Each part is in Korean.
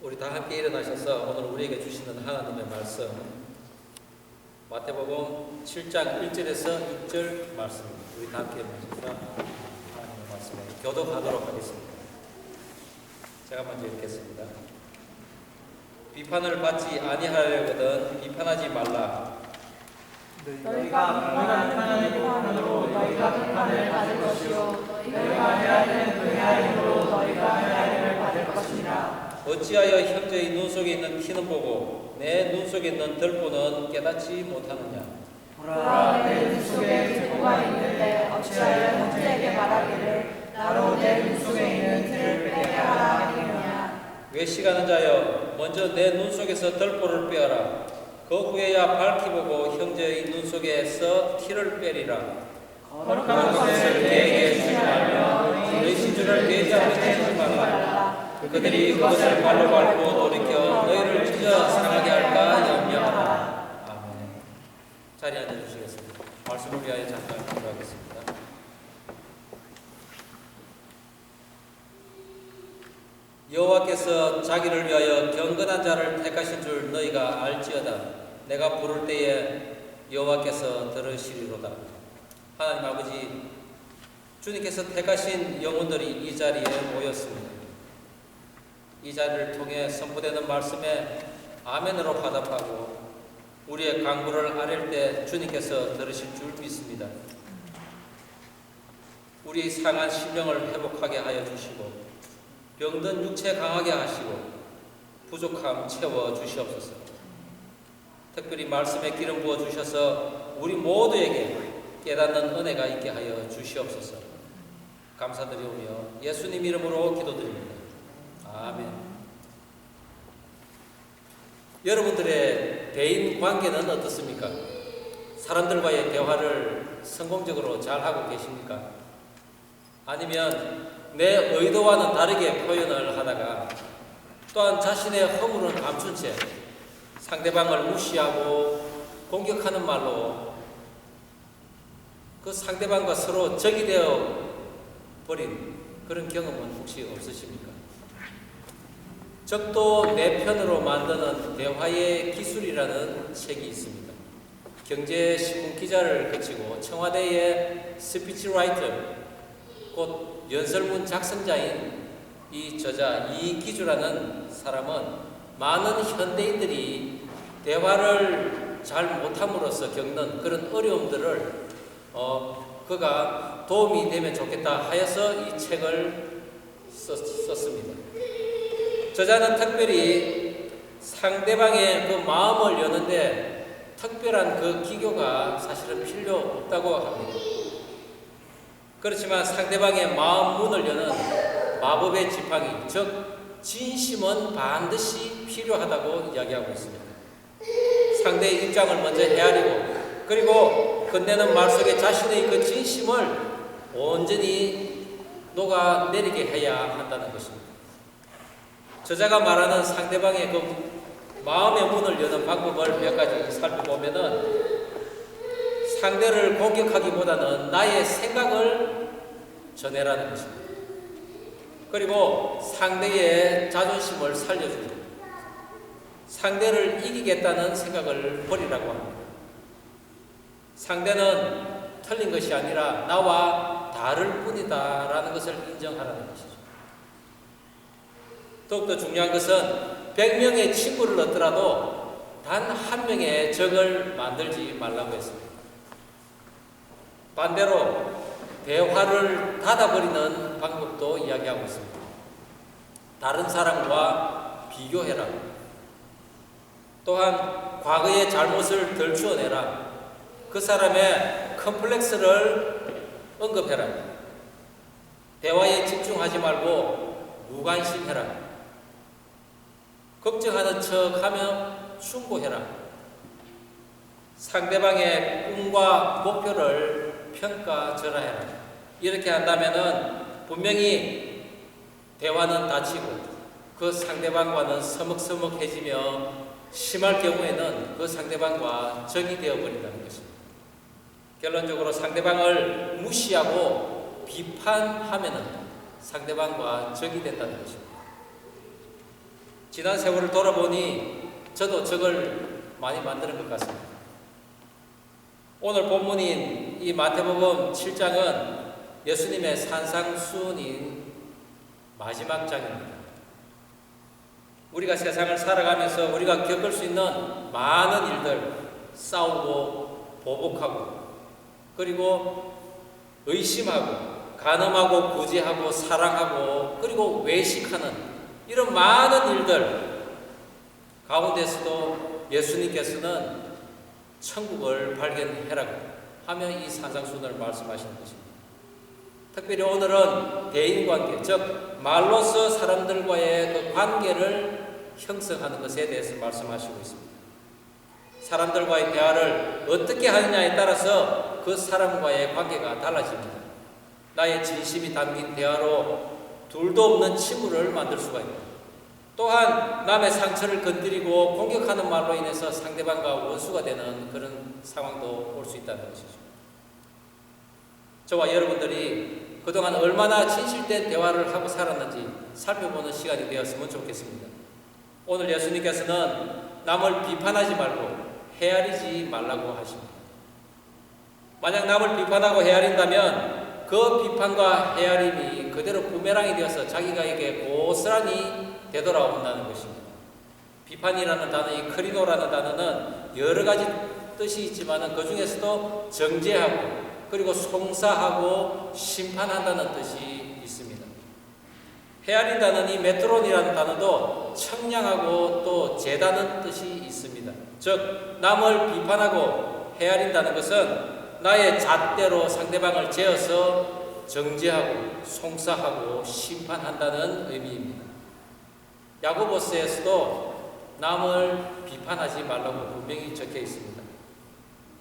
우리 다 함께 일어나셔서 오늘 우리에게 주시는 하나님의 말씀 마태복음 7장 1절에서 6절 말씀 우리 다 함께 일어나셔서 하나님의 말씀을 교독하도록 하겠습니다. 제가 먼저 읽겠습니다. 비판을 받지 아니하려거든 비판하지 말라. 너희가 비판하는 비판으로 너희가 비판을 받을 것이요 너희가 해야 되는 그 헤아림으로 너희가 헤아림을 받을 것이니라. 어찌하여 형제의 눈 속에 있는 티는 보고 내 눈 속에 있는 들보는 깨닫지 못하느냐. 보라, 내 눈 속에 들보가 있는데 어찌하여 형제에게 말하기를 나로 내 눈 속에 있는 티를 빼게 하라 하느냐. 외식하는 자여 먼저 내 눈 속에서 들보를 빼어라. 그 후에야 밝히 보고 형제의 눈 속에서 티를 빼리라. 거룩한 것을 내게 주지 말며 너희 신주를 대지하게 하지 말라. 그들이 그것을 발로 밟고 돌이켜 너희를 찢어 상하게 할까 염려하라. 아멘. 자리에 앉아주시겠습니다. 말씀을 위하여 잠깐 기도하겠습니다. 여호와께서 자기를 위하여 경건한 자를 택하신 줄 너희가 알지어다. 내가 부를 때에 여호와께서 들으시리로다. 하나님 아버지, 주님께서 택하신 영혼들이 이 자리에 모였습니다. 이 자리를 통해 선포되는 말씀에 아멘으로 화답하고 우리의 간구를 아랠 때 주님께서 들으실 줄 믿습니다. 우리의 상한 심령을 회복하게 하여 주시고 병든 육체 강하게 하시고 부족함 채워 주시옵소서. 특별히 말씀에 기름 부어 주셔서 우리 모두에게 깨닫는 은혜가 있게 하여 주시옵소서. 감사드리오며 예수님 이름으로 기도드립니다. 아멘. 여러분들의 대인 관계는 어떻습니까? 사람들과의 대화를 성공적으로 잘 하고 계십니까? 아니면 내 의도와는 다르게 표현을 하다가 또한 자신의 허물은 감춘 채 상대방을 무시하고 공격하는 말로 그 상대방과 서로 적이 되어 버린 그런 경험은 혹시 없으십니까? 적도 내 편으로 만드는 대화의 기술이라는 책이 있습니다. 경제신문 기자를 거치고 청와대의 스피치라이터, 곧 연설문 작성자인 이 저자 이기주라는 사람은 많은 현대인들이 대화를 잘 못함으로써 겪는 그런 어려움들을 그가 도움이 되면 좋겠다 하여서 이 책을 썼습니다. 저자는 특별히 상대방의 그 마음을 여는데 특별한 그 기교가 사실은 필요 없다고 합니다. 그렇지만 상대방의 마음 문을 여는 마법의 지팡이, 즉 진심은 반드시 필요하다고 이야기하고 있습니다. 상대의 입장을 먼저 헤아리고 그리고 끝내는 말 속에 자신의 그 진심을 온전히 녹아내리게 해야 한다는 것입니다. 저자가 말하는 상대방의 그 마음의 문을 여는 방법을 몇 가지 살펴보면은 상대를 공격하기보다는 나의 생각을 전해라는 것입니다. 그리고 상대의 자존심을 살려주고 상대를 이기겠다는 생각을 버리라고 합니다. 상대는 틀린 것이 아니라 나와 다를 뿐이다 라는 것을 인정하라는 것이죠. 더욱더 중요한 것은 100명의 친구를 얻더라도 단 한 명의 적을 만들지 말라고 했습니다. 반대로 대화를 닫아버리는 방법도 이야기하고 있습니다. 다른 사람과 비교해라. 또한 과거의 잘못을 덜추어내라. 그 사람의 컴플렉스를 언급해라. 대화에 집중하지 말고 무관심해라. 걱정하는 척하며 충고해라. 상대방의 꿈과 목표를 평가절하해라. 이렇게 한다면은 분명히 대화는 닫히고 그 상대방과는 서먹서먹해지며 심할 경우에는 그 상대방과 적이 되어버린다는 것입니다. 결론적으로 상대방을 무시하고 비판하면은 상대방과 적이 된다는 것입니다. 지난 세월을 돌아보니 저도 저걸 많이 만드는 것 같습니다. 오늘 본문인 이 마태복음 7장은 예수님의 산상수훈인 마지막 장입니다. 우리가 세상을 살아가면서 우리가 겪을 수 있는 많은 일들, 싸우고 보복하고 그리고 의심하고 간음하고 구제하고 사랑하고 그리고 외식하는 이런 많은 일들 가운데서도 예수님께서는 천국을 발견해라고 하며 이 산상수훈을 말씀하시는 것입니다. 특별히 오늘은 대인관계, 즉 말로서 사람들과의 그 관계를 형성하는 것에 대해서 말씀하시고 있습니다. 사람들과의 대화를 어떻게 하느냐에 따라서 그 사람과의 관계가 달라집니다. 나의 진심이 담긴 대화로 둘도 없는 친구를 만들 수가 있고 또한 남의 상처를 건드리고 공격하는 말로 인해서 상대방과 원수가 되는 그런 상황도 올 수 있다는 것이죠. 저와 여러분들이 그동안 얼마나 진실된 대화를 하고 살았는지 살펴보는 시간이 되었으면 좋겠습니다. 오늘 예수님께서는 남을 비판하지 말고 헤아리지 말라고 하십니다. 만약 남을 비판하고 헤아린다면 그 비판과 헤아림이 그대로 부메랑이 되어서 자기가에게 고스란히 되돌아온다는 것입니다. 비판이라는 단어, 이 크리노라는 단어는 여러 가지 뜻이 있지만 그 중에서도 정죄하고 그리고 송사하고 심판한다는 뜻이 있습니다. 헤아린다는 이 메트론이라는 단어도 청량하고 또 재다는 뜻이 있습니다. 즉 남을 비판하고 헤아린다는 것은 나의 잣대로 상대방을 재어서 정죄하고 송사하고 심판한다는 의미입니다. 야고보서에서도 남을 비판하지 말라고 분명히 적혀 있습니다.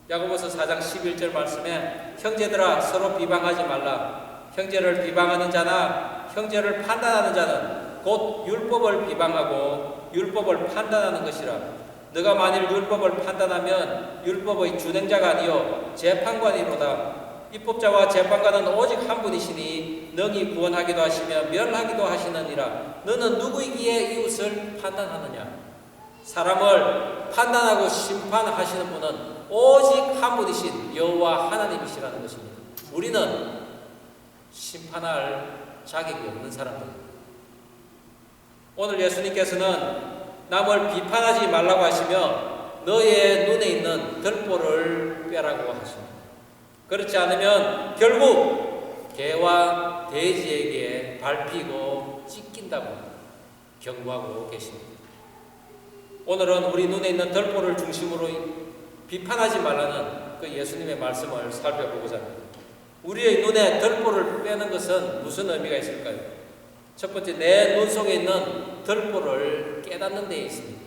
야고보서 4장 11절 말씀에 형제들아 서로 비방하지 말라. 형제를 비방하는 자나 형제를 판단하는 자는 곧 율법을 비방하고 율법을 판단하는 것이라. 너가 만일 율법을 판단하면 율법의 준행자가 아니요 재판관이로다. 입법자와 재판관은 오직 한 분이시니 능히 구원하기도 하시며 멸하기도 하시느니라. 너는 누구이기에 이웃을 판단하느냐? 사람을 판단하고 심판하시는 분은 오직 한 분이신 여호와 하나님이시라는 것입니다. 우리는 심판할 자격이 없는 사람들입니다. 오늘 예수님께서는 남을 비판하지 말라고 하시며 너의 눈에 있는 들보를 빼라고 하십니다. 그렇지 않으면 결국 개와 돼지에게 밟히고 찢긴다고 경고하고 계십니다. 오늘은 우리 눈에 있는 들보를 중심으로 비판하지 말라는 그 예수님의 말씀을 살펴보고자 합니다. 우리의 눈에 들보를 빼는 것은 무슨 의미가 있을까요? 첫 번째, 내 눈 속에 있는 들보를 깨닫는 데 있습니다.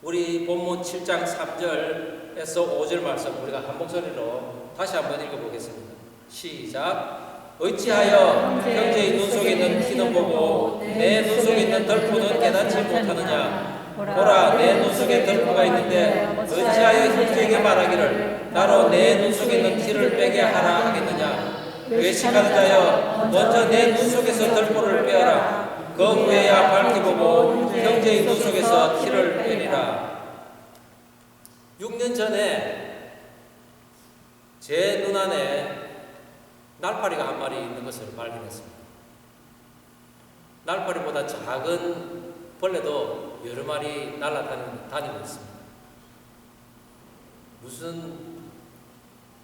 우리 본문 7장 3절에서 5절 말씀 우리가 한 목소리로 다시 한번 읽어보겠습니다. 시작. 어찌하여 형제의 눈 속에 있는 티는 보고 내 눈 속에 있는 들보는 깨닫지 못하느냐? 보라, 내 눈 속에 들보가 있는데 어찌하여 형제에게 말하기를 나로 내 눈 속에 있는 티를 빼게 하라 하겠느냐? 외식하는 자여 먼저 내 눈 속에서 들보를 빼어라. 그 후에야 밝히 보고 형제의 눈 속에서 티를 빼리라. 6년 전에 제 눈 안에 날파리가 한 마리 있는 것을 발견했습니다. 날파리보다 작은 벌레도 여러 마리 날아다니고 있습니다. 무슨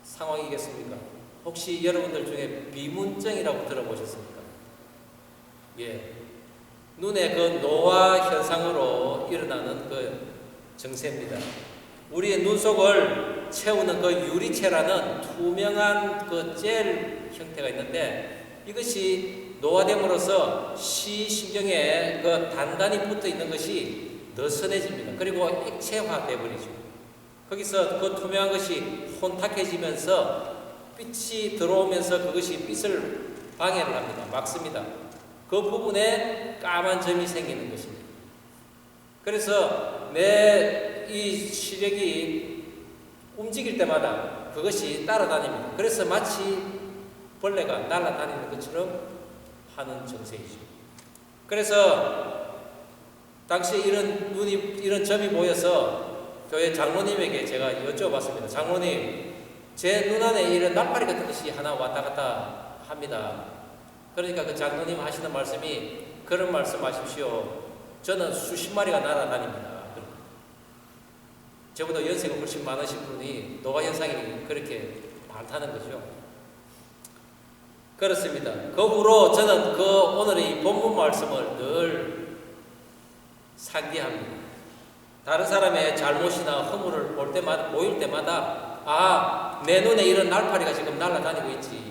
상황이겠습니까? 혹시 여러분들 중에 비문증이라고 들어보셨습니까? 예. 눈의 그 노화 현상으로 일어나는 그 증세입니다. 우리의 눈 속을 채우는 그 유리체라는 투명한 그 젤 형태가 있는데 이것이 노화됨으로써 시신경에 그 단단히 붙어 있는 것이 느슨해집니다. 그리고 액체화돼 버리죠. 거기서 그 투명한 것이 혼탁해지면서 빛이 들어오면서 그것이 빛을 방해를 합니다. 막습니다. 그 부분에 까만 점이 생기는 것입니다. 그래서 내 이 시력이 움직일 때마다 그것이 따라다닙니다. 그래서 마치 벌레가 날아다니는 것처럼 하는 증세이죠. 그래서 당시에 이런 점이 보여서 교회 장로님에게 제가 여쭤봤습니다. 장로님, 제 눈 안에 이런 날파리 같은 것이 하나 왔다 갔다 합니다. 그러니까 그 장로님 하시는 말씀이 그런 말씀하십시오. 저는 수십 마리가 날아다닙니다. 저보다 연세가 훨씬 많으신 분이 노화 현상이 그렇게 많다는 거죠. 그렇습니다. 그 후로 저는 오늘의 이 본문 말씀을 늘 상기합니다. 다른 사람의 잘못이나 허물을 보일 때마다 내 눈에 이런 날파리가 지금 날아다니고 있지.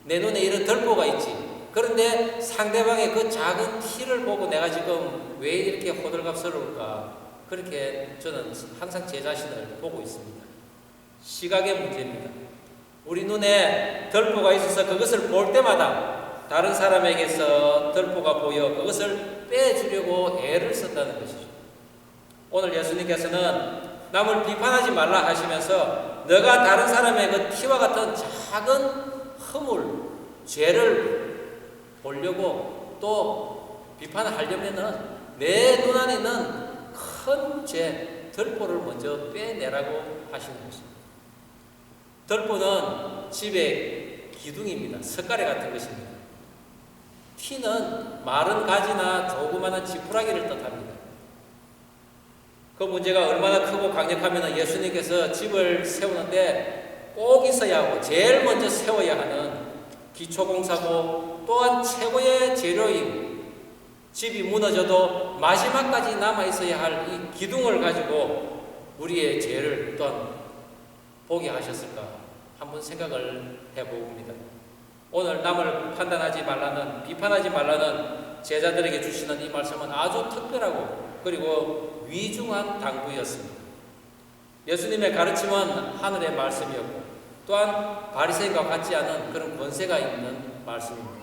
내 눈에 이런 들보가 있지. 그런데 상대방의 그 작은 티를 보고 내가 지금 왜 이렇게 호들갑스러울까? 그렇게 저는 항상 제 자신을 보고 있습니다. 시각의 문제입니다. 우리 눈에 들보가 있어서 그것을 볼 때마다 다른 사람에게서 들보가 보여 그것을 빼주려고 애를 썼다는 것이죠. 오늘 예수님께서는 남을 비판하지 말라 하시면서 너가 다른 사람의 그 티와 같은 작은 허물, 죄를 보려고 또 비판하려면은 내 눈 안에 있는 큰 죄, 들보를 먼저 빼내라고 하시는 것입니다. 들보는 집의 기둥입니다. 석가래 같은 것입니다. 티는 마른 가지나 조그마한 지푸라기를 뜻합니다. 그 문제가 얼마나 크고 강력하면 예수님께서 집을 세우는데 꼭 있어야 하고 제일 먼저 세워야 하는 기초공사고 또한 최고의 재료인 집이 무너져도 마지막까지 남아있어야 할 이 기둥을 가지고 우리의 죄를 또한 보게 하셨을까 한번 생각을 해봅니다. 오늘 남을 판단하지 말라는, 비판하지 말라는 제자들에게 주시는 이 말씀은 아주 특별하고 그리고 위중한 당부였습니다. 예수님의 가르침은 하늘의 말씀이었고 또한 바리새인과 같지 않은 그런 권세가 있는 말씀입니다.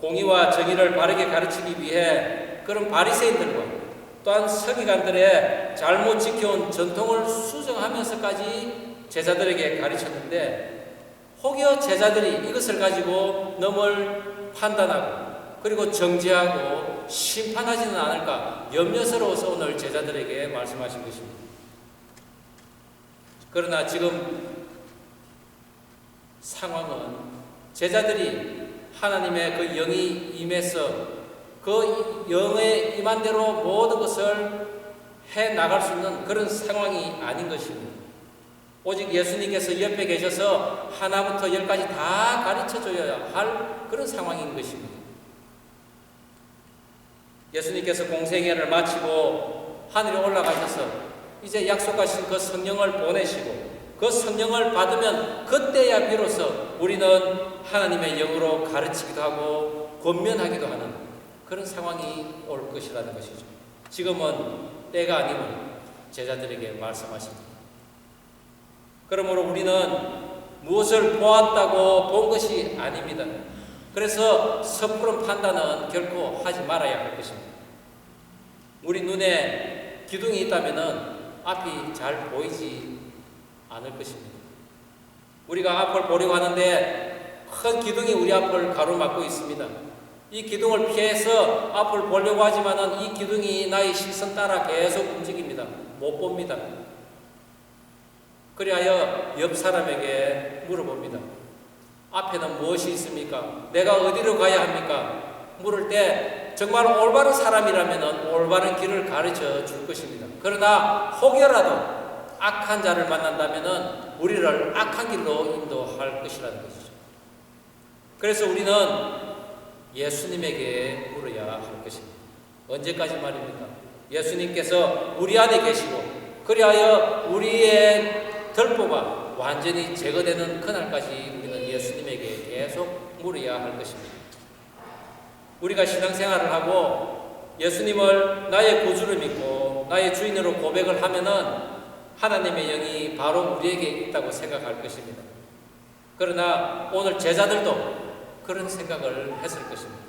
공의와 정의를 바르게 가르치기 위해 그런 바리새인들과 또한 서기관들의 잘못 지켜온 전통을 수정하면서까지 제자들에게 가르쳤는데 혹여 제자들이 이것을 가지고 넘을 판단하고 그리고 정죄하고 심판하지는 않을까 염려스러워서 오늘 제자들에게 말씀하신 것입니다. 그러나 지금 상황은 제자들이 하나님의 그 영이 임해서 그 영에 임한 대로 모든 것을 해 나갈 수 있는 그런 상황이 아닌 것입니다. 오직 예수님께서 옆에 계셔서 하나부터 열까지 다 가르쳐줘야 할 그런 상황인 것입니다. 예수님께서 공생애를 마치고 하늘에 올라가셔서 이제 약속하신 그 성령을 보내시고 그 성령을 받으면 그때야 비로소 우리는 하나님의 영으로 가르치기도 하고 권면하기도 하는 그런 상황이 올 것이라는 것이죠. 지금은 때가 아님을 제자들에게 말씀하십니다. 그러므로 우리는 무엇을 보았다고 본 것이 아닙니다. 그래서 섣부른 판단은 결코 하지 말아야 할 것입니다. 우리 눈에 기둥이 있다면 앞이 잘 보이지 않을 것입니다. 우리가 앞을 보려고 하는데 큰 기둥이 우리 앞을 가로막고 있습니다. 이 기둥을 피해서 앞을 보려고 하지만은 이 기둥이 나의 시선 따라 계속 움직입니다. 못 봅니다. 그리하여 옆 사람에게 물어봅니다. 앞에는 무엇이 있습니까? 내가 어디로 가야 합니까? 물을 때 정말 올바른 사람이라면 올바른 길을 가르쳐 줄 것입니다. 그러나 혹여라도 악한 자를 만난다면 우리를 악한 길로 인도할 것이라는 것이죠. 그래서 우리는 예수님에게 물어야 할 것입니다. 언제까지 말입니까? 예수님께서 우리 안에 계시고 그리하여 우리의 들보가 완전히 제거되는 그날까지 우리는 예수님에게 계속 물어야 할 것입니다. 우리가 신앙생활을 하고 예수님을 나의 구주로 믿고 나의 주인으로 고백을 하면은 하나님의 영이 바로 우리에게 있다고 생각할 것입니다. 그러나 오늘 제자들도 그런 생각을 했을 것입니다.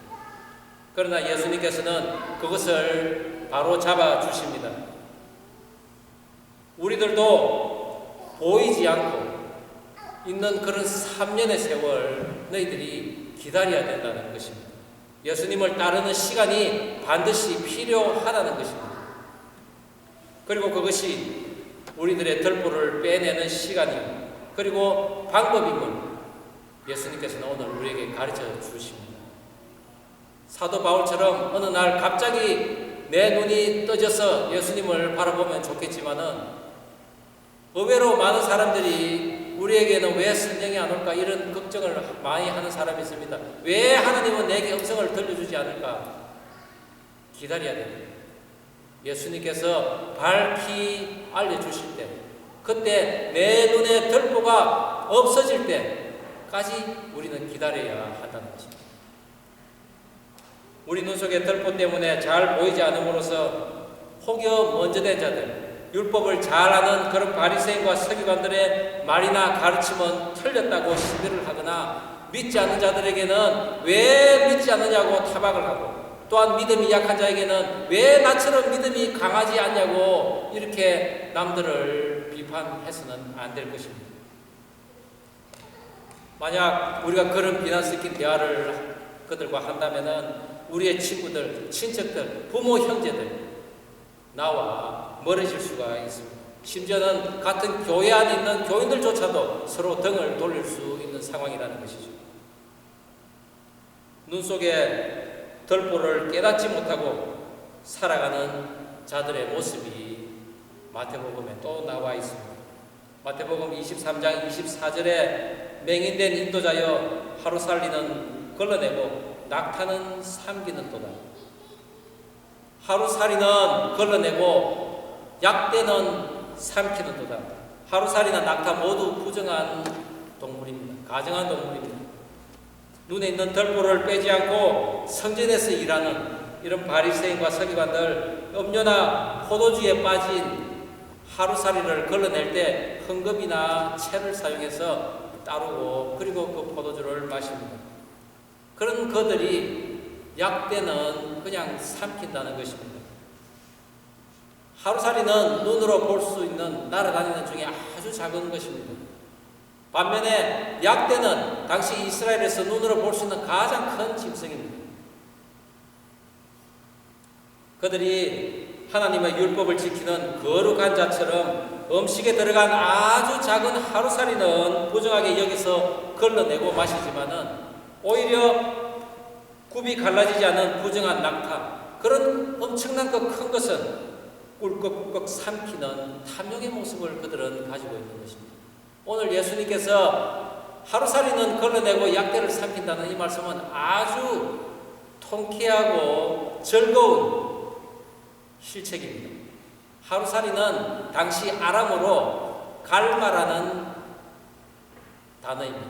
그러나 예수님께서는 그것을 바로 잡아 주십니다. 우리들도 보이지 않고 있는 그런 3년의 세월 너희들이 기다려야 된다는 것입니다. 예수님을 따르는 시간이 반드시 필요하다는 것입니다. 그리고 그것이 우리들의 덜보를 빼내는 시간이요, 그리고 방법임을 예수님께서는 오늘 우리에게 가르쳐 주십니다. 사도 바울처럼 어느 날 갑자기 내 눈이 떠져서 예수님을 바라보면 좋겠지만은 의외로 많은 사람들이 우리에게는 왜 성령이 안 올까 이런 걱정을 많이 하는 사람이 있습니다. 왜 하나님은 내게 음성을 들려주지 않을까? 기다려야 됩니다. 예수님께서 밝히 알려주실 때, 그때 내 눈에 덜보가 없어질 때까지 우리는 기다려야 한다는 것입니다. 우리 눈 속에 덜보 때문에 잘 보이지 않음으로써 혹여 먼저 된 자들, 율법을 잘 아는 그런 바리새인과 서기관들의 말이나 가르침은 틀렸다고 시비를 하거나, 믿지 않는 자들에게는 왜 믿지 않느냐고 타박을 하고, 또한 믿음이 약한 자에게는 왜 나처럼 믿음이 강하지 않냐고 이렇게 남들을 비판해서는 안 될 것입니다. 만약 우리가 그런 비난 섞인 대화를 그들과 한다면은 우리의 친구들, 친척들, 부모, 형제들 나와 멀어질 수가 있습니다. 심지어는 같은 교회 안에 있는 교인들조차도 서로 등을 돌릴 수 있는 상황이라는 것이죠. 눈 속에 덜보를 깨닫지 못하고 살아가는 자들의 모습이 마태복음에 또 나와 있습니다. 마태복음 23장 24절에 맹인된 인도자여 하루살리는 걸러내고 낙타는 삼키는도다. 하루살이는 걸러내고 약대는 삼키는도다. 하루살이나 낙타 모두 부정한 동물입니다. 가정한 동물입니다. 눈에 있는 덜보를 빼지 않고 성전에서 일하는 이런 바리새인과 서기관들, 음료나 포도주에 빠진 하루살이를 걸러낼 때 흥금이나 채를 사용해서 따르고 그리고 그 포도주를 마십니다. 그런 그들이 약대는 그냥 삼킨다는 것입니다. 하루살이는 눈으로 볼 수 있는 날아다니는 중에 아주 작은 것입니다. 반면에 약대는 당시 이스라엘에서 눈으로 볼 수 있는 가장 큰 짐승입니다. 그들이 하나님의 율법을 지키는 거룩한 자처럼 음식에 들어간 아주 작은 하루살이는 부정하게 여기서 걸러내고 마시지만은 오히려 굽이 갈라지지 않은 부정한 낙타, 그런 엄청난 그 큰 것은 꿀꺽꿀꺽 삼키는 탐욕의 모습을 그들은 가지고 있는 것입니다. 오늘 예수님께서 하루살이는 걸러내고 약대를 삼킨다는 이 말씀은 아주 통쾌하고 즐거운 실책입니다. 하루살이는 당시 아람어로 갈마라는 단어입니다.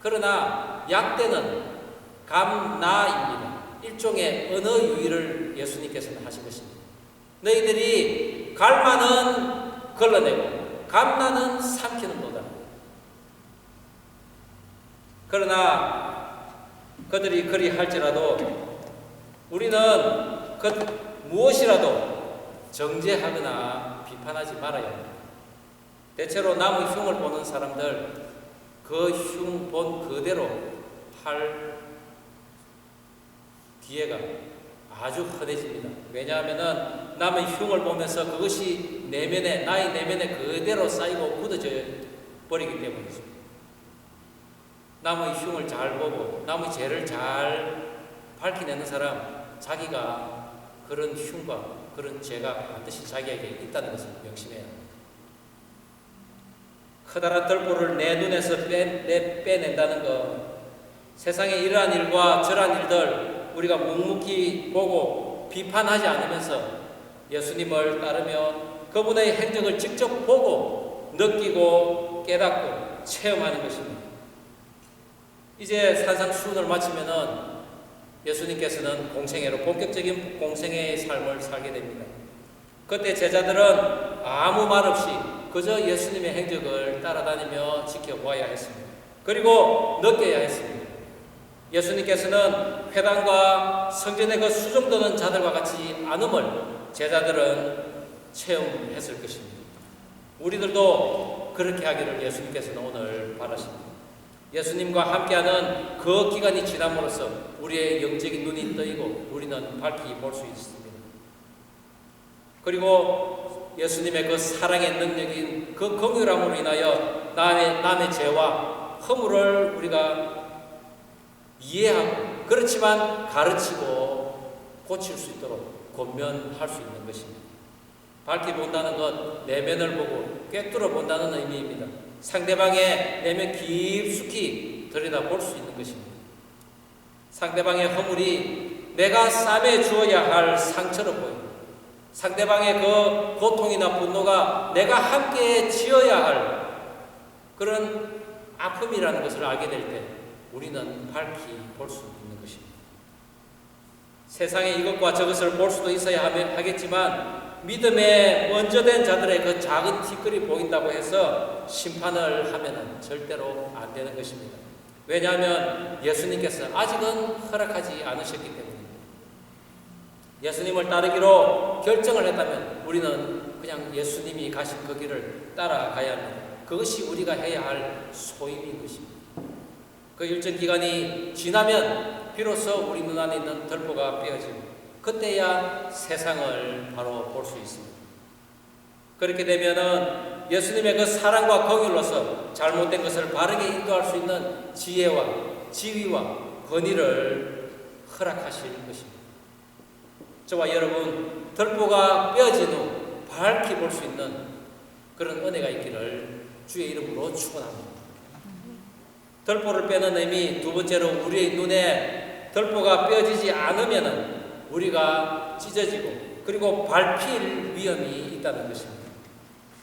그러나 약대는 감나입니다. 일종의 언어 유희를 예수님께서는 하신 것입니다. 너희들이 갈마는 걸러내고 감나는 삼키는도다. 그러나 그들이 그리 할지라도 우리는 무엇이라도 정죄하거나 비판하지 말아야 합니다. 대체로 남의 흉을 보는 사람들, 그 흉 본 그대로 할 기회가 아주 흔해집니다. 왜냐하면 남의 흉을 보면서 그것이 내면에, 나의 내면에 그대로 쌓이고 굳어져 버리기 때문이죠. 남의 흉을 잘 보고 남의 죄를 잘 밝혀내는 사람, 자기가 그런 흉과 그런 죄가 반드시 자기에게 있다는 것을 명심해야 합니다. 커다란 덜보를 내 눈에서 빼낸다는 것, 세상에 이러한 일과 저러한 일들 우리가 묵묵히 보고 비판하지 않으면서 예수님을 따르며 그분의 행적을 직접 보고 느끼고 깨닫고 체험하는 것입니다. 이제 산상수훈을 마치면은 예수님께서는 공생애로 본격적인 공생애의 삶을 살게 됩니다. 그때 제자들은 아무 말 없이 그저 예수님의 행적을 따라다니며 지켜보아야 했습니다. 그리고 느껴야 했습니다. 예수님께서는 회당과 성전의 그 수종드는 자들과 같이 않음을 제자들은 체험했을 것입니다. 우리들도 그렇게 하기를 예수님께서는 오늘 바라십니다. 예수님과 함께하는 그 기간이 지남으로써 우리의 영적인 눈이 뜨이고 우리는 밝히 볼 수 있습니다. 그리고 예수님의 그 사랑의 능력인 그 긍휼함으로 인하여 남의 죄와 허물을 우리가 이해하고 그렇지만 가르치고 고칠 수 있도록 권면할 수 있는 것입니다. 밝히 본다는 것, 내면을 보고 꿰뚫어 본다는 의미입니다. 상대방의 내면 깊숙이 들여다볼 수 있는 것입니다. 상대방의 허물이 내가 싸매 주어야 할 상처로 보입니다. 상대방의 그 고통이나 분노가 내가 함께 지어야 할 그런 아픔이라는 것을 알게 될 때 우리는 밝히 볼 수 있는 것입니다. 세상에 이것과 저것을 볼 수도 있어야 하겠지만 믿음에 먼저 된 자들의 그 작은 티끌이 보인다고 해서 심판을 하면은 절대로 안 되는 것입니다. 왜냐하면 예수님께서 아직은 허락하지 않으셨기 때문입니다. 예수님을 따르기로 결정을 했다면 우리는 그냥 예수님이 가신 그 길을 따라가야 합니다. 그것이 우리가 해야 할 소임인 것입니다. 그 일정 기간이 지나면 비로소 우리 눈 안에 있는 덜보가 빼어지고 그때야 세상을 바로 볼 수 있습니다. 그렇게 되면은 예수님의 그 사랑과 긍휼로서 잘못된 것을 바르게 인도할 수 있는 지혜와 지위와 권위를 허락하실 것입니다. 저와 여러분 덜보가 빼어진 후 밝히 볼 수 있는 그런 은혜가 있기를 주의 이름으로 축원합니다. 덜보를 빼는 의미 두 번째로 우리의 눈에 덜보가 빼어지지 않으면은 우리가 찢어지고 그리고 밟힐 위험이 있다는 것입니다.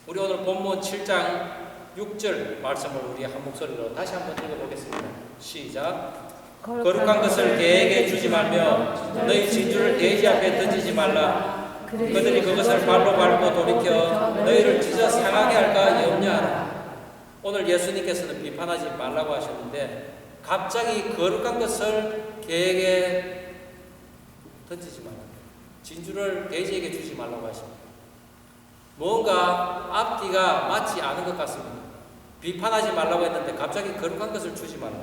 우리 오늘 본문 7장 6절 말씀을 우리 한 목소리로 다시 한번 읽어보겠습니다. 시작. 거룩한 것을 개에게 주지 말며 너희 진주를 돼지 앞에 던지지 말라. 그들이 그것을 발로 밟고 돌이켜 너희를 찢어 상하게 할까 염려하라. 오늘 예수님께서는 비판하지 말라고 하셨는데 갑자기 거룩한 것을 개에게 던지지 말라. 진주를 돼지에게 주지 말라고 하십니다. 뭔가 앞뒤가 맞지 않은 것 같습니다. 비판하지 말라고 했는데 갑자기 거룩한 것을 주지 말라.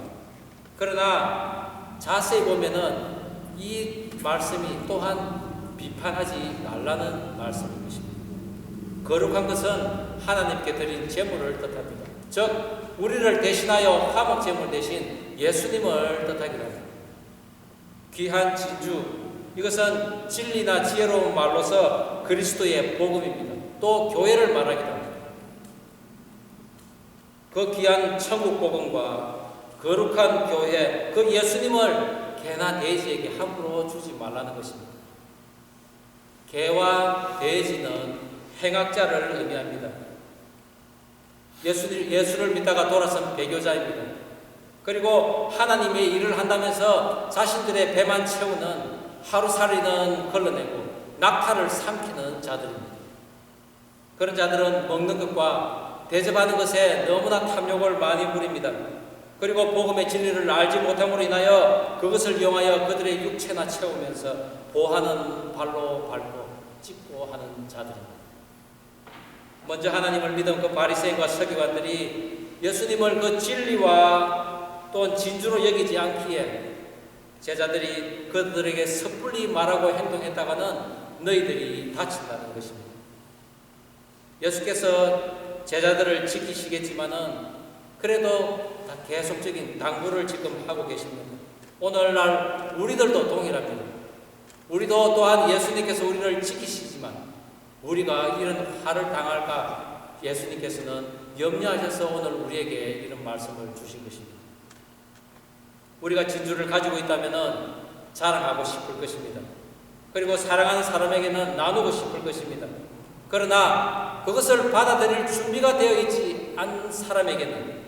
그러나 자세히 보면은 이 말씀이 또한 비판하지 말라는 말씀인 것입니다. 거룩한 것은 하나님께 드린 제물을 뜻합니다. 즉 우리를 대신하여 화목 제물 대신 예수님을 뜻하기로 합니다. 귀한 진주, 이것은 진리나 지혜로운 말로서 그리스도의 복음입니다. 또 교회를 말하기도 합니다. 그 귀한 천국 복음과 거룩한 교회, 그 예수님을 개나 돼지에게 함부로 주지 말라는 것입니다. 개와 돼지는 행악자를 의미합니다. 예수를 믿다가 돌아선 배교자입니다. 그리고 하나님의 일을 한다면서 자신들의 배만 채우는 하루살이는 걸러내고 낙타를 삼키는 자들입니다. 그런 자들은 먹는 것과 대접하는 것에 너무나 탐욕을 많이 부립니다. 그리고 복음의 진리를 알지 못함으로 인하여 그것을 이용하여 그들의 육체나 채우면서 보하는 발로 밟고 찢고 하는 자들입니다. 먼저 하나님을 믿은 그 바리새인과 서기관들이 예수님을 그 진리와 또 진주로 여기지 않기에 제자들이 그들에게 섣불리 말하고 행동했다가는 너희들이 다친다는 것입니다. 예수께서 제자들을 지키시겠지만은 그래도 다 계속적인 당부를 지금 하고 계십니다. 오늘날 우리들도 동일합니다. 우리도 또한 예수님께서 우리를 지키시지만 우리가 이런 화를 당할까 예수님께서는 염려하셔서 오늘 우리에게 이런 말씀을 주신 것입니다. 우리가 진주를 가지고 있다면 자랑하고 싶을 것입니다. 그리고 사랑하는 사람에게는 나누고 싶을 것입니다. 그러나 그것을 받아들일 준비가 되어 있지 않은 사람에게는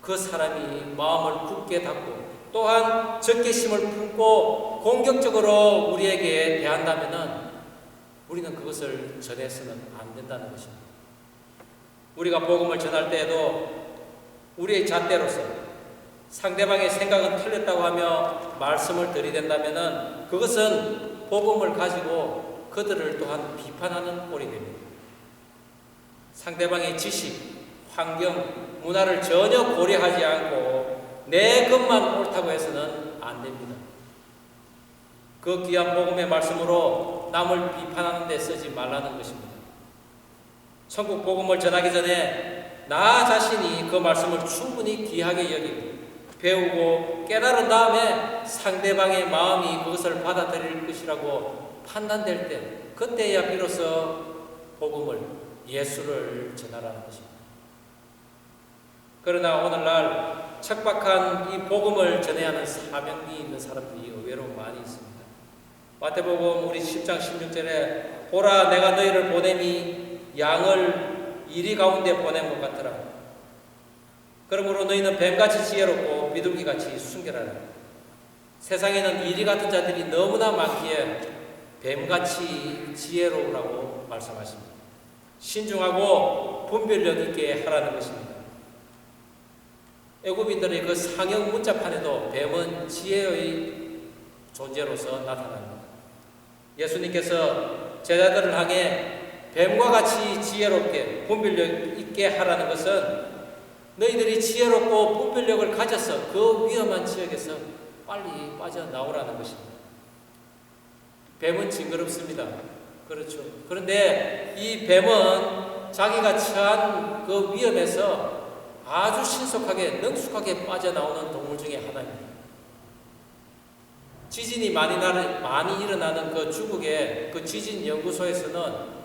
그 사람이 마음을 굳게 닫고 또한 적개심을 품고 공격적으로 우리에게 대한다면 우리는 그것을 전해서는 안 된다는 것입니다. 우리가 복음을 전할 때에도 우리의 잣대로서 상대방의 생각은 틀렸다고 하며 말씀을 들이댄다면 그것은 복음을 가지고 그들을 또한 비판하는 꼴이 됩니다. 상대방의 지식, 환경, 문화를 전혀 고려하지 않고 내 것만 옳다고 해서는 안 됩니다. 그 귀한 복음의 말씀으로 남을 비판하는 데 쓰지 말라는 것입니다. 천국 복음을 전하기 전에 나 자신이 그 말씀을 충분히 귀하게 여기고 배우고 깨달은 다음에 상대방의 마음이 그것을 받아들일 것이라고 판단될 때, 그때야 비로소 복음을, 예수를 전하라는 것입니다. 그러나 오늘날 척박한 이 복음을 전해야 하는 사명이 있는 사람들이 의외로 많이 있습니다. 마태복음 우리 10장 16절에 보라 내가 너희를 보냄이 양을 이리 가운데 보낸 것 같더라. 그러므로 너희는 뱀같이 지혜롭고 비둘기같이 순결하라. 세상에는 이리 같은 자들이 너무나 많기에 뱀같이 지혜로우라고 말씀하십니다. 신중하고 분별력 있게 하라는 것입니다. 애굽인들의 그 상형 문자판에도 뱀은 지혜의 존재로서 나타납니다. 예수님께서 제자들을 향해 뱀과 같이 지혜롭게 분별력 있게 하라는 것은 너희들이 지혜롭고 분별력을 가져서 그 위험한 지역에서 빨리 빠져나오라는 것입니다. 뱀은 징그럽습니다. 그렇죠. 그런데 이 뱀은 자기가 처한 그 위험에서 아주 신속하게 능숙하게 빠져나오는 동물 중에 하나입니다. 지진이 많이 일어나는 그 중국의 그 지진 연구소에서는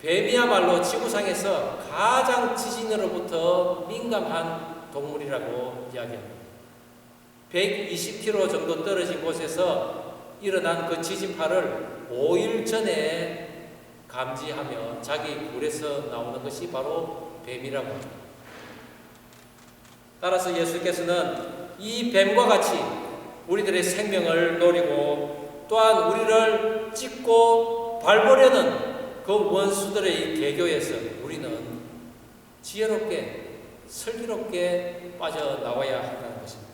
뱀이야말로 지구상에서 가장 지진으로부터 민감한 동물이라고 이야기합니다. 120km 정도 떨어진 곳에서 일어난 그 지진파를 5일 전에 감지하며 자기 굴에서 나오는 것이 바로 뱀이라고 합니다. 따라서 예수께서는 이 뱀과 같이 우리들의 생명을 노리고 또한 우리를 찢고 밟으려는 그 원수들의 계교에서 우리는 지혜롭게 슬기롭게 빠져나와야 한다는 것입니다.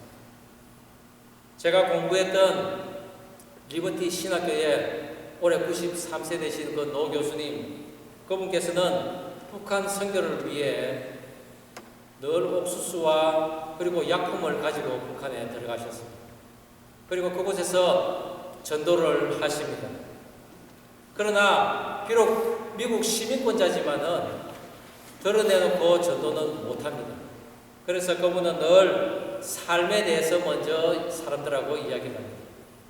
제가 공부했던 리버티 신학교에 올해 93세 되신 그 노 교수님, 그분께서는 북한 선교를 위해 늘 옥수수와 그리고 약품을 가지고 북한에 들어가셨습니다. 그리고 그곳에서 전도를 하십니다. 그러나 비록 미국 시민권자지만은 드러내놓고 전도는 못합니다. 그래서 그분은 늘 삶에 대해서 먼저 사람들하고 이야기를 합니다.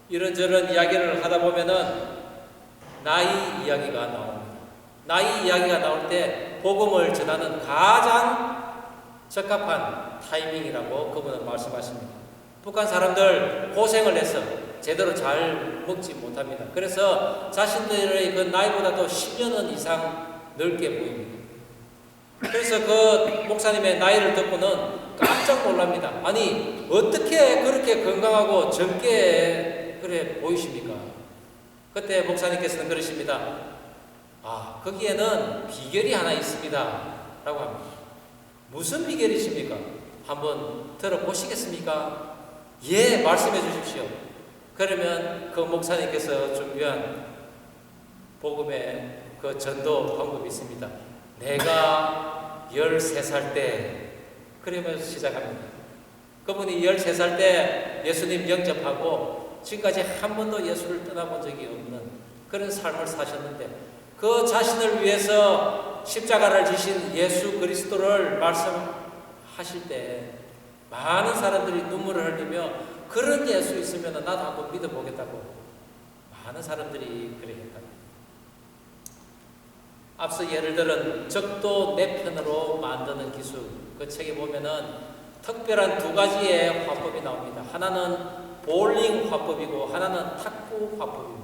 이런저런 이야기를 하다 보면은 나이 이야기가 나옵니다. 나이 이야기가 나올 때 복음을 전하는 가장 적합한 타이밍이라고 그분은 말씀하십니다. 북한 사람들 고생을 해서 제대로 잘 먹지 못합니다. 그래서 자신들의 그 나이보다도 10년은 이상 넓게 보입니다. 그래서 그 목사님의 나이를 듣고는 깜짝 놀랍니다. 아니 어떻게 그렇게 건강하고 젊게 그래 보이십니까? 그때 목사님께서는 그러십니다. 거기에는 비결이 하나 있습니다 라고 합니다. 무슨 비결이십니까? 한번 들어보시겠습니까? 예, 말씀해 주십시오. 그러면 그 목사님께서 준비한 복음의 그 전도 방법이 있습니다. 내가 13살 때, 그러면서 시작합니다. 그분이 13살 때 예수님 영접하고 지금까지 한 번도 예수를 떠나본 적이 없는 그런 삶을 사셨는데, 그 자신을 위해서 십자가를 지신 예수 그리스도를 말씀하실 때 많은 사람들이 눈물을 흘리며 그런 예수 있으면 나도 한번 믿어보겠다고 많은 사람들이 그래 했다. 앞서 예를 들은 적도 내 편으로 만드는 기술, 그 책에 보면은 특별한 두 가지의 화법이 나옵니다. 하나는 볼링 화법이고 하나는 탁구 화법입니다.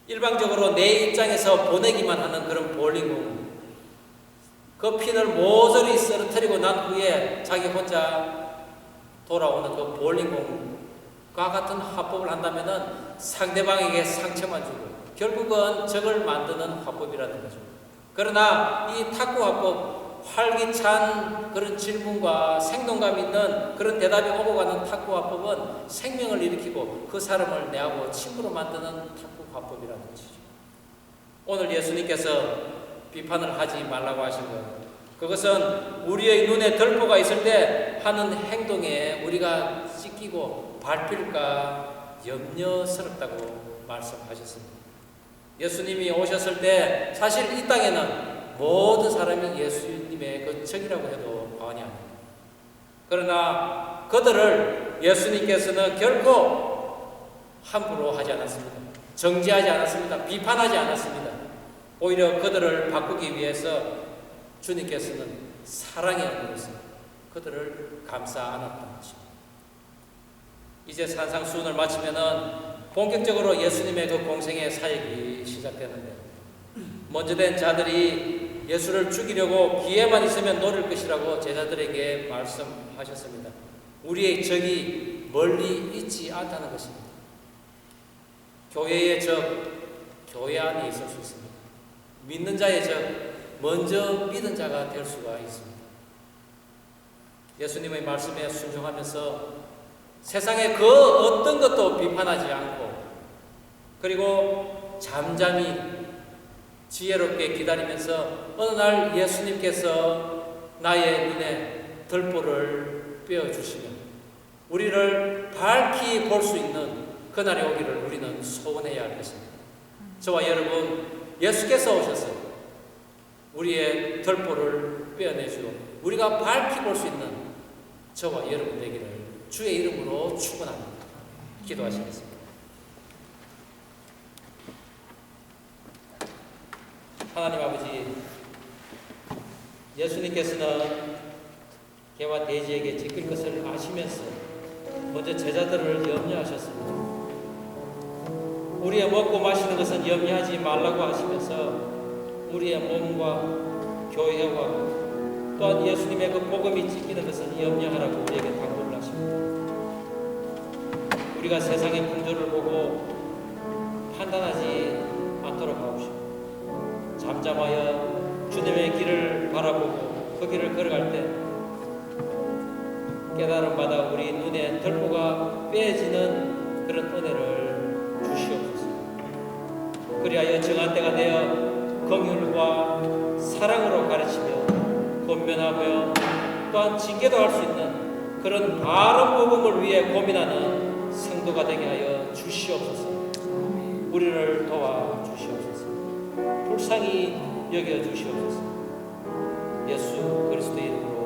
일방적으로 내 입장에서 보내기만 하는 그런 볼링공, 그 핀을 모조리 쓰러뜨리고 난 후에 자기 혼자 돌아오는 그 볼링공과 같은 화법을 한다면은 상대방에게 상처만 주고 결국은 적을 만드는 화법이라는 거죠. 그러나 이 탁구 화법, 활기찬 그런 질문과 생동감 있는 그런 대답이 오고 가는 탁구 화법은 생명을 일으키고 그 사람을 내하고 친구로 만드는 탁구 화법이라는 것이죠. 오늘 예수님께서 비판을 하지 말라고 하신 것, 그것은 우리의 눈에 들보가 있을 때 하는 행동에 우리가 찢기고 밟힐까 염려스럽다고 말씀하셨습니다. 예수님이 오셨을 때 사실 이 땅에는 모든 사람이 예수님의 그 적이라고 해도 과언이 아닙니다. 그러나 그들을 예수님께서는 결코 함부로 하지 않았습니다. 정죄하지 않았습니다. 비판하지 않았습니다. 오히려 그들을 바꾸기 위해서 주님께서는 사랑의 은혜로서 그들을 감싸 안았던 것입니다. 이제 산상수훈을 마치면은 본격적으로 예수님의 그 공생의 사역이 시작되는데, 먼저 된 자들이 예수를 죽이려고 기회만 있으면 노릴 것이라고 제자들에게 말씀하셨습니다. 우리의 적이 멀리 있지 않다는 것입니다. 교회의 적, 교회 안에 있을 수 있습니다. 믿는 자의 적, 먼저 믿은 자가 될 수가 있습니다. 예수님의 말씀에 순종하면서 세상의 그 어떤 것도 비판하지 않고, 그리고 잠잠히 지혜롭게 기다리면서 어느 날 예수님께서 나의 눈에 들보를 빼어주시면 우리를 밝히 볼 수 있는 그날이 오기를 우리는 소원해야 할 것입니다. 저와 여러분, 예수께서 오셔서 우리의 들보를 빼어내시고 우리가 밝히 볼 수 있는 저와 여러분 되기를 주의 이름으로 축원합니다. 기도하시겠습니다. 하나님 아버지, 예수님께서는 개와 돼지에게 지킬 것을 아시면서 먼저 제자들을 염려하셨습니다. 우리의 먹고 마시는 것은 염려하지 말라고 하시면서 우리의 몸과 교회와 또한 예수님의 그 복음이 지키는 것은 염려하라고 우리에게 당부를 하십니다. 우리가 세상의 풍조를 보고 판단하지 않도록 하옵시고, 잠잠하여 주님의 길을 바라보고 그 길을 걸어갈 때 깨달음 받아 우리 눈에 들보가 빼지는 그런 은혜를 주시옵소서. 그리하여 정한 때가 되어 긍휼과 사랑으로 가르치며 권면하며 또한 징계도 할 수 있는 그런 바른 복음을 위해 고민하는 성도가 되게 하여 주시옵소서. 우리를 도와 주시옵소서. 불쌍히 여겨 주시옵소서. 예수 그리스도의 이름으로